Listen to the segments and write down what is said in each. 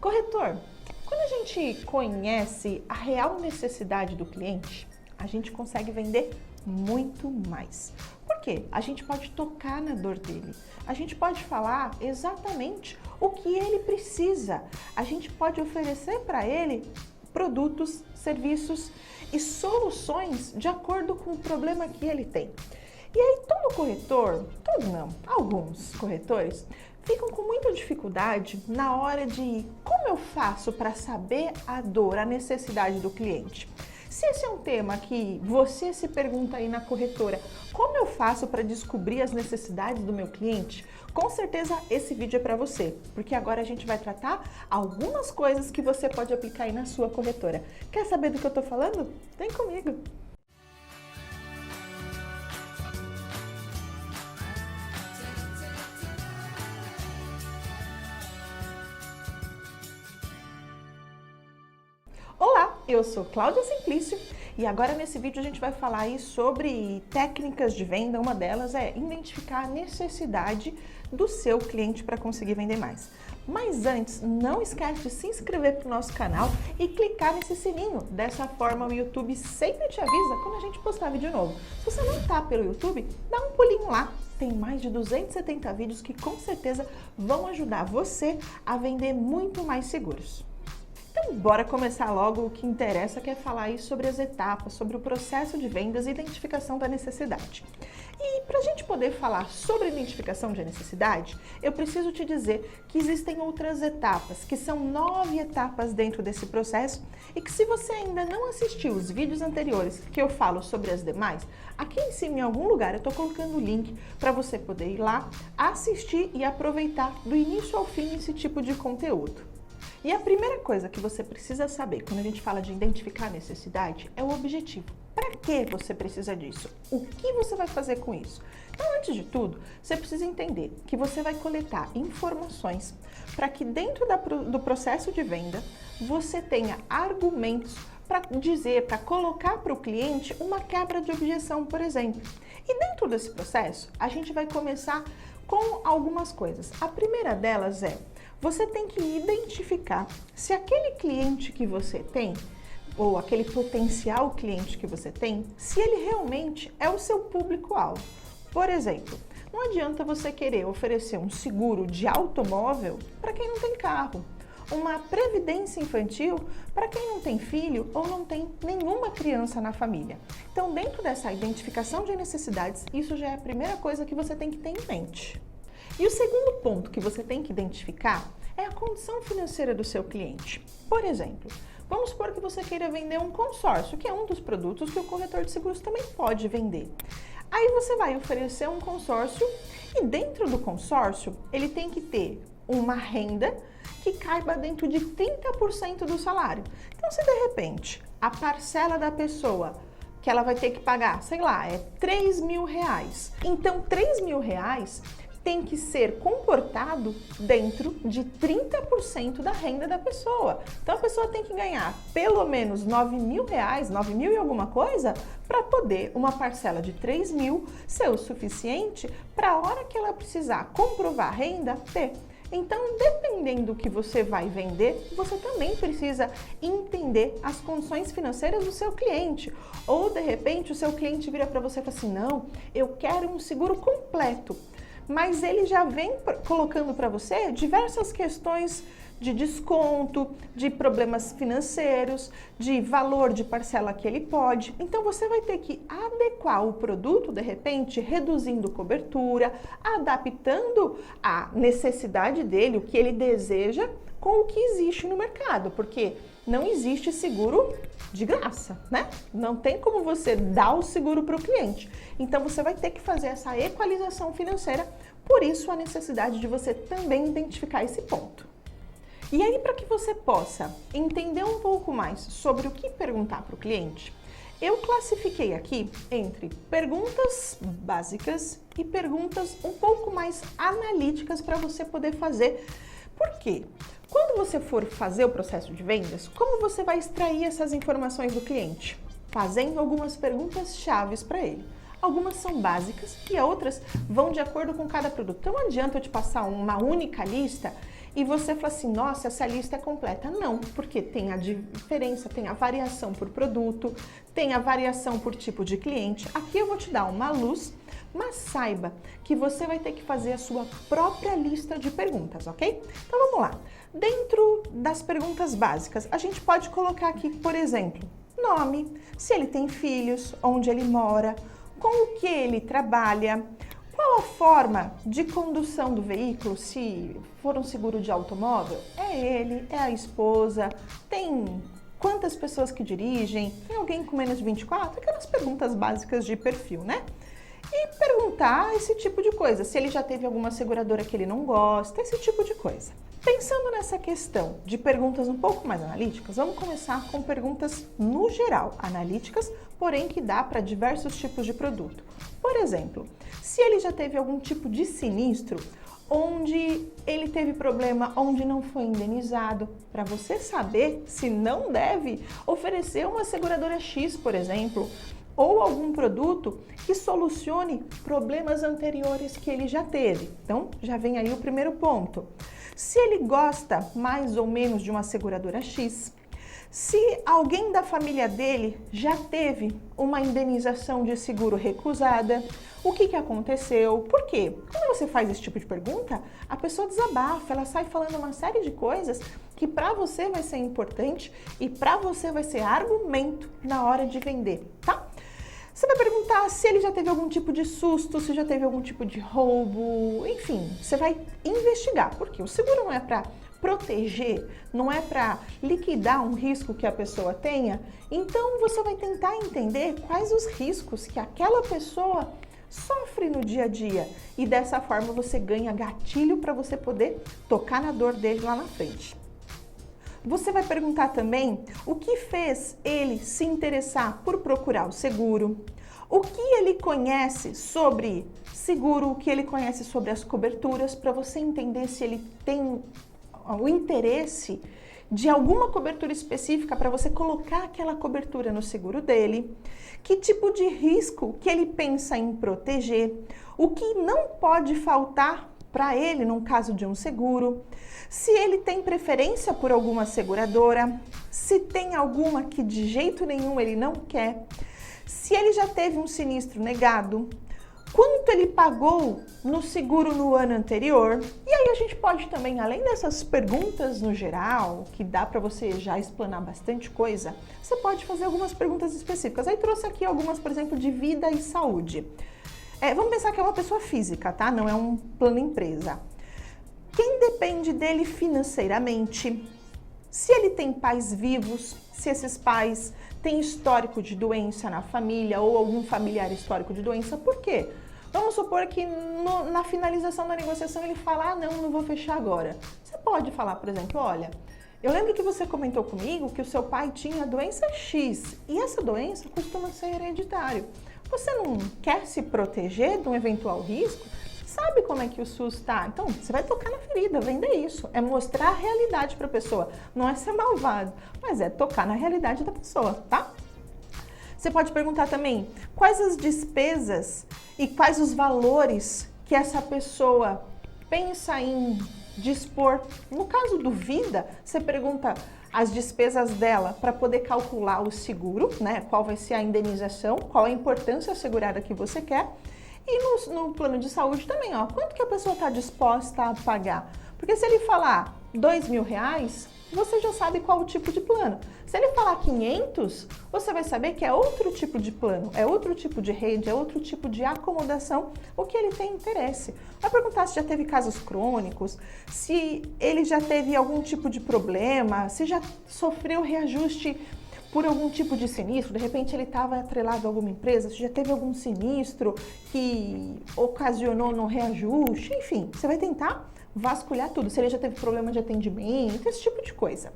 Corretor, quando a gente conhece a real necessidade do cliente, a gente consegue vender muito mais. Por quê? A gente pode tocar na dor dele, a gente pode falar exatamente o que ele precisa, a gente pode oferecer para ele produtos, serviços e soluções de acordo com o problema que ele tem. E aí todo corretor, todo não, alguns corretores ficam com muita dificuldade na hora de como eu faço para saber a dor, a necessidade do cliente. Se esse é um tema que você se pergunta aí na corretora, como eu faço para descobrir as necessidades do meu cliente? Com certeza esse vídeo é para você, porque agora a gente vai tratar algumas coisas que você pode aplicar aí na sua corretora. Quer saber do que eu tô falando? Vem comigo! Olá, eu sou Cláudia Simplício e agora nesse vídeo a gente vai falar aí sobre técnicas de venda. Uma delas é identificar a necessidade do seu cliente para conseguir vender mais. Mas antes, não esquece de se inscrever para o nosso canal e clicar nesse sininho. Dessa forma o YouTube sempre te avisa quando a gente postar vídeo novo. Se você não está pelo YouTube, dá um pulinho lá. Tem mais de 270 vídeos que com certeza vão ajudar você a vender muito mais seguros. Então, bora começar logo. O que interessa, que é falar aí sobre as etapas, sobre o processo de vendas e identificação da necessidade. E para a gente poder falar sobre identificação de necessidade, eu preciso te dizer que existem outras etapas, que são 9 etapas dentro desse processo e que se você ainda não assistiu os vídeos anteriores que eu falo sobre as demais, aqui em cima em algum lugar eu estou colocando o link para você poder ir lá, assistir e aproveitar do início ao fim esse tipo de conteúdo. E a primeira coisa que você precisa saber quando a gente fala de identificar a necessidade é o objetivo. Para que você precisa disso? O que você vai fazer com isso? Então, antes de tudo, você precisa entender que você vai coletar informações para que dentro do processo de venda você tenha argumentos para dizer, para colocar para o cliente uma quebra de objeção, por exemplo. E dentro desse processo, a gente vai começar com algumas coisas. A primeira delas é: você tem que identificar se aquele cliente que você tem, ou aquele potencial cliente que você tem, se ele realmente é o seu público-alvo. Por exemplo, não adianta você querer oferecer um seguro de automóvel para quem não tem carro, uma previdência infantil para quem não tem filho ou não tem nenhuma criança na família. Então, dentro dessa identificação de necessidades, isso já é a primeira coisa que você tem que ter em mente. E o segundo ponto que você tem que identificar é a condição financeira do seu cliente. Por exemplo, vamos supor que você queira vender um consórcio, que é um dos produtos que o corretor de seguros também pode vender. Aí você vai oferecer um consórcio e dentro do consórcio ele tem que ter uma renda que caiba dentro de 30% do salário. Então, se de repente a parcela da pessoa que ela vai ter que pagar, sei lá, é R$3.000, então R$3.000 tem que ser comportado dentro de 30% da renda da pessoa. Então a pessoa tem que ganhar pelo menos R$9.000, 9.000 e alguma coisa, para poder uma parcela de 3.000 ser o suficiente para a hora que ela precisar comprovar a renda ter. Então, dependendo do que você vai vender, você também precisa entender as condições financeiras do seu cliente. Ou, de repente, o seu cliente vira para você e fala assim: não, eu quero um seguro completo. Mas ele já vem colocando para você diversas questões de desconto, de problemas financeiros, de valor de parcela que ele pode. Então você vai ter que adequar o produto, de repente, reduzindo cobertura, adaptando a necessidade dele, o que ele deseja, com o que existe no mercado, porque não existe seguro de graça, né? Não tem como você dar o seguro para o cliente. Então você vai ter que fazer essa equalização financeira, por isso a necessidade de você também identificar esse ponto. E aí, para que você possa entender um pouco mais sobre o que perguntar para o cliente, eu classifiquei aqui entre perguntas básicas e perguntas um pouco mais analíticas para você poder fazer. Por quê? Quando você for fazer o processo de vendas, como você vai extrair essas informações do cliente? Fazendo algumas perguntas chaves para ele. Algumas são básicas e outras vão de acordo com cada produto. Então não adianta eu te passar uma única lista e você fala assim, nossa, essa lista é completa. Não, porque tem a diferença, tem a variação por produto, tem a variação por tipo de cliente. Aqui eu vou te dar uma luz, mas saiba que você vai ter que fazer a sua própria lista de perguntas, ok? Então vamos lá. Dentro das perguntas básicas, a gente pode colocar aqui, por exemplo, nome, se ele tem filhos, onde ele mora, com o que ele trabalha, qual a forma de condução do veículo, se for um seguro de automóvel, é ele, é a esposa, tem quantas pessoas que dirigem, tem alguém com menos de 24? Aquelas perguntas básicas de perfil, né? E perguntar esse tipo de coisa, se ele já teve alguma seguradora que ele não gosta, esse tipo de coisa. Pensando nessa questão de perguntas um pouco mais analíticas, vamos começar com perguntas no geral, analíticas, porém que dá para diversos tipos de produto. Por exemplo, se ele já teve algum tipo de sinistro, onde ele teve problema, onde não foi indenizado, para você saber se não deve oferecer uma seguradora X, por exemplo, ou algum produto que solucione problemas anteriores que ele já teve. Então, já vem aí o primeiro ponto. Se ele gosta mais ou menos de uma seguradora X, se alguém da família dele já teve uma indenização de seguro recusada, o que aconteceu? Por quê? Quando você faz esse tipo de pergunta, a pessoa desabafa, ela sai falando uma série de coisas que para você vai ser importante e para você vai ser argumento na hora de vender, tá? Você vai perguntar se ele já teve algum tipo de susto, se já teve algum tipo de roubo, enfim, você vai investigar, porque o seguro não é para proteger, não é para liquidar um risco que a pessoa tenha, então você vai tentar entender quais os riscos que aquela pessoa sofre no dia a dia e dessa forma você ganha gatilho para você poder tocar na dor dele lá na frente. Você vai perguntar também o que fez ele se interessar por procurar o seguro, o que ele conhece sobre seguro, o que ele conhece sobre as coberturas, para você entender se ele tem o interesse de alguma cobertura específica para você colocar aquela cobertura no seguro dele, que tipo de risco que ele pensa em proteger, o que não pode faltar para ele no caso de um seguro, se ele tem preferência por alguma seguradora, se tem alguma que de jeito nenhum ele não quer, se ele já teve um sinistro negado, quanto ele pagou no seguro no ano anterior. E aí a gente pode também, além dessas perguntas no geral, que dá para você já explanar bastante coisa, você pode fazer algumas perguntas específicas. Aí trouxe aqui algumas, por exemplo, de vida e saúde. Vamos pensar que é uma pessoa física, tá? Não é um plano empresa. Quem depende dele financeiramente, se ele tem pais vivos, se esses pais têm histórico de doença na família ou algum familiar histórico de doença, por quê? Vamos supor que na finalização da negociação ele fala, não vou fechar agora. Você pode falar, por exemplo, olha, eu lembro que você comentou comigo que o seu pai tinha doença X e essa doença costuma ser hereditária. Você não quer se proteger de um eventual risco? Sabe como é que o SUS está? Então, você vai tocar na ferida, vender isso. É mostrar a realidade para a pessoa. Não é ser malvado, mas é tocar na realidade da pessoa, tá? Você pode perguntar também quais as despesas e quais os valores que essa pessoa pensa em dispor. No caso do vida, você pergunta as despesas dela para poder calcular o seguro, né? Qual vai ser a indenização, qual a importância assegurada que você quer. E no plano de saúde também, ó, quanto que a pessoa está disposta a pagar? Porque se ele falar R$2.000, você já sabe qual o tipo de plano. Se ele falar 500, você vai saber que é outro tipo de plano, é outro tipo de rede, é outro tipo de acomodação, o que ele tem interesse. Vai perguntar se já teve casos crônicos, se ele já teve algum tipo de problema, se já sofreu reajuste por algum tipo de sinistro, de repente ele estava atrelado a alguma empresa, se já teve algum sinistro que ocasionou no reajuste, enfim, você vai tentar vasculhar tudo, se ele já teve problema de atendimento, esse tipo de coisa.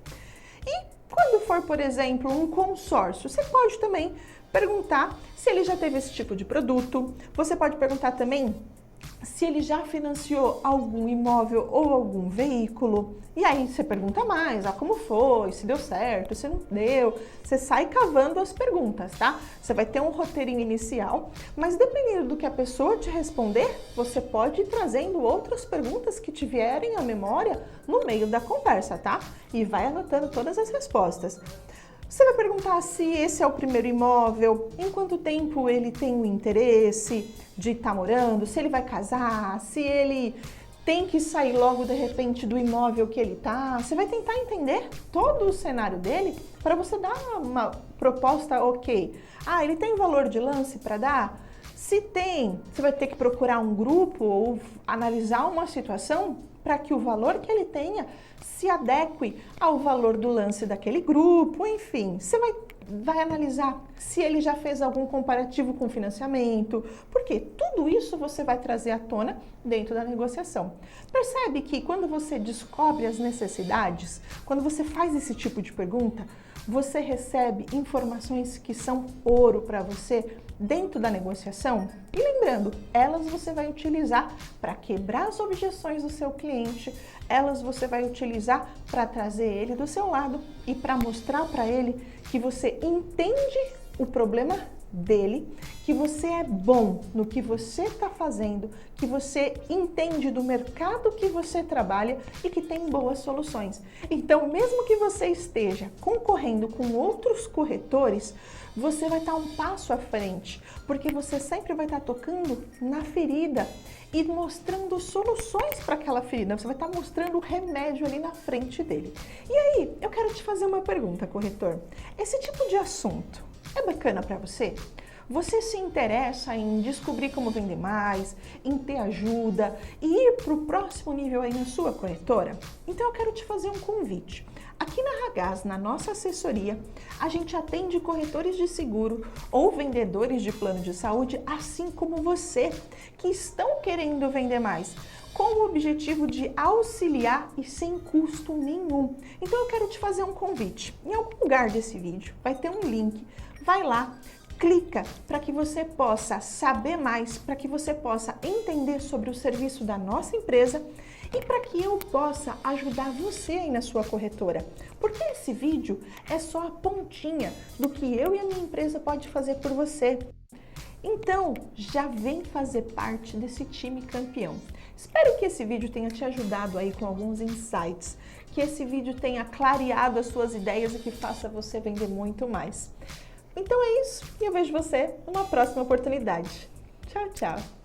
E quando for, por exemplo, um consórcio, você pode também perguntar se ele já teve esse tipo de produto, você pode perguntar também se ele já financiou algum imóvel ou algum veículo. E aí você pergunta mais, como foi, se deu certo, se não deu. Você sai cavando as perguntas, tá? Você vai ter um roteirinho inicial, mas dependendo do que a pessoa te responder, você pode ir trazendo outras perguntas que te vierem à memória no meio da conversa, tá? E vai anotando todas as respostas. Você vai perguntar se esse é o primeiro imóvel, em quanto tempo ele tem o interesse de estar morando, se ele vai casar, se ele tem que sair logo de repente do imóvel que ele está. Você vai tentar entender todo o cenário dele para você dar uma proposta ok. Ele tem valor de lance para dar? Se tem, você vai ter que procurar um grupo ou analisar uma situação para que o valor que ele tenha se adeque ao valor do lance daquele grupo, enfim. Você vai analisar se ele já fez algum comparativo com financiamento, porque tudo isso você vai trazer à tona dentro da negociação. Percebe que quando você descobre as necessidades, quando você faz esse tipo de pergunta, você recebe informações que são ouro para você dentro da negociação. E lembrando, elas você vai utilizar para quebrar as objeções do seu cliente, elas você vai utilizar para trazer ele do seu lado e para mostrar para ele que você entende o problema dele, que você é bom no que você está fazendo, que você entende do mercado que você trabalha e que tem boas soluções. Então, mesmo que você esteja concorrendo com outros corretores, você vai estar um passo à frente, porque você sempre vai estar tocando na ferida e mostrando soluções para aquela ferida. Você vai estar mostrando o remédio ali na frente dele. E aí, eu quero te fazer uma pergunta, corretor. Esse tipo de assunto é bacana para você? Você se interessa em descobrir como vender mais, em ter ajuda e ir para o próximo nível aí na sua corretora? Então eu quero te fazer um convite. Aqui na Ragaz, na nossa assessoria, a gente atende corretores de seguro ou vendedores de plano de saúde, assim como você, que estão querendo vender mais, com o objetivo de auxiliar e sem custo nenhum. Então eu quero te fazer um convite. Em algum lugar desse vídeo vai ter um link. Vai lá, clica para que você possa saber mais, para que você possa entender sobre o serviço da nossa empresa e para que eu possa ajudar você aí na sua corretora. Porque esse vídeo é só a pontinha do que eu e a minha empresa pode fazer por você. Então, já vem fazer parte desse time campeão. Espero que esse vídeo tenha te ajudado aí com alguns insights, que esse vídeo tenha clareado as suas ideias e que faça você vender muito mais. Então é isso, e eu vejo você numa próxima oportunidade. Tchau, tchau!